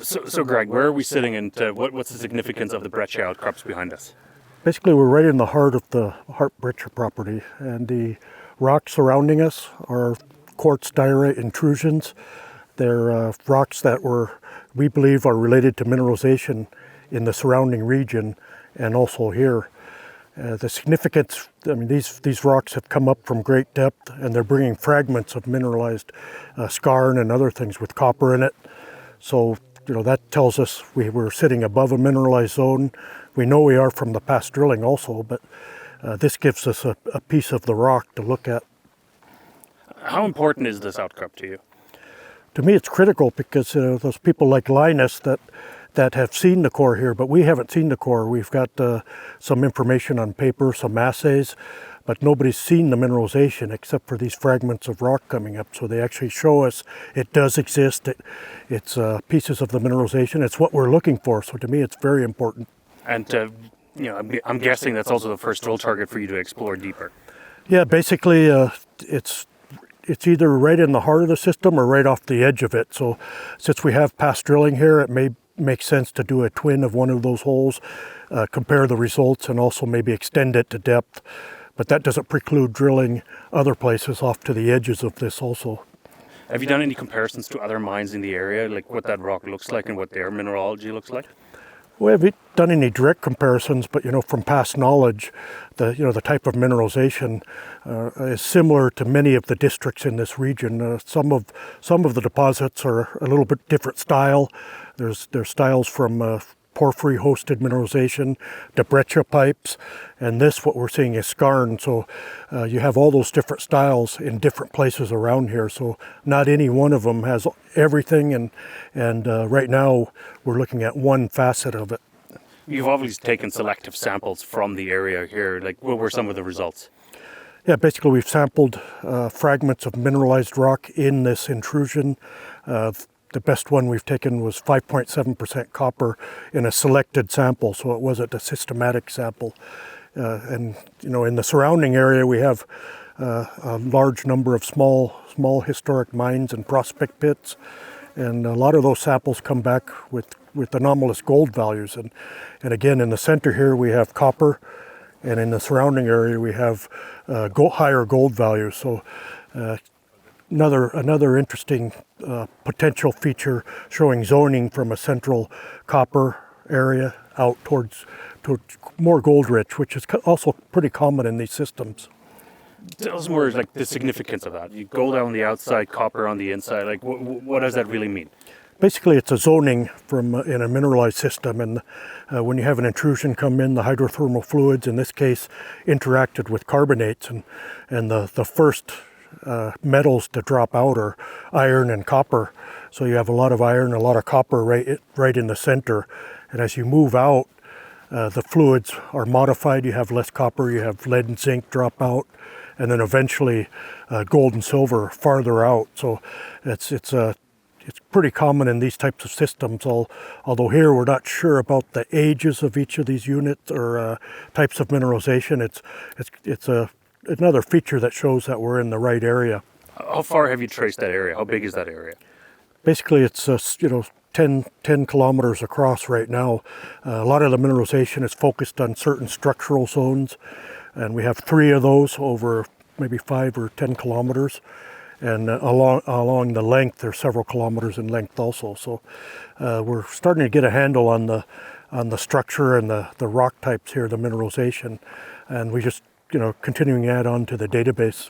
So Greg, where are we sitting, and what's the significance of the breccia outcrops behind us? Basically, we're right in the heart of the Hot Breccia property, and the rocks surrounding us are quartz diorite intrusions. They're rocks that we believe are related to mineralization in the surrounding region and also here. The significance, I mean, these rocks have come up from great depth, and they're bringing fragments of mineralized skarn and other things with copper in it. So, that tells us we're sitting above a mineralized zone. We know we are from the past drilling also, but this gives us a piece of the rock to look at. How important is this outcrop to you? To me, it's critical because those people like Linus that have seen the core here, but we haven't seen the core. We've got some information on paper, some assays, but nobody's seen the mineralization except for these fragments of rock coming up. So they actually show us it does exist. It's pieces of the mineralization. It's what we're looking for. So to me, it's very important. And I'm guessing that's also the first drill target for you to explore deeper. Yeah, basically, it's either right in the heart of the system or right off the edge of it. So since we have past drilling here, it may make sense to do a twin of one of those holes, compare the results, and also maybe extend it to depth. But that doesn't preclude drilling other places off to the edges of this also. Have you done any comparisons to other mines in the area, like what that rock looks like and what their mineralogy looks like? We haven't done any direct comparisons, but from past knowledge, the type of mineralization is similar to many of the districts in this region. Some of the deposits are a little bit different style. There's styles from porphyry-hosted mineralization, to breccia pipes, and what we're seeing is skarn. So you have all those different styles in different places around here. So not any one of them has everything, and right now we're looking at one facet of it. You've obviously taken selective samples from the area here. Like, what were some of the results? Yeah, basically we've sampled fragments of mineralized rock in this intrusion. The best one we've taken was 5.7% copper in a selected sample, so it wasn't a systematic sample. And in the surrounding area, we have a large number of small historic mines and prospect pits, and a lot of those samples come back with anomalous gold values. And again, in the center here, we have copper, and in the surrounding area, we have higher gold values. So another interesting potential feature showing zoning from a central copper area out towards more gold rich, which is also pretty common in these systems. Tell us more, like, the significance of that. You gold on the outside, copper on the inside. Like, what does that really mean? Basically, it's a zoning in a mineralized system, and when you have an intrusion come in, the hydrothermal fluids, in this case, interacted with carbonates, and the first metals to drop out are iron and copper. So you have a lot of iron, a lot of copper right in the center. And as you move out, the fluids are modified. You have less copper, you have lead and zinc drop out, and then eventually gold and silver farther out. So it's pretty common in these types of systems. Although here we're not sure about the ages of each of these units or types of mineralization. It's another feature that shows that we're in the right area. How far have you traced that area? How big is that area? Basically, it's 10 kilometers across right now. A lot of the mineralization is focused on certain structural zones, and we have 3 of those over maybe 5 or 10 kilometers. And along the length, they're several kilometers in length also. So we're starting to get a handle on the structure and the rock types here, the mineralization, and we just continuing to add on to the database.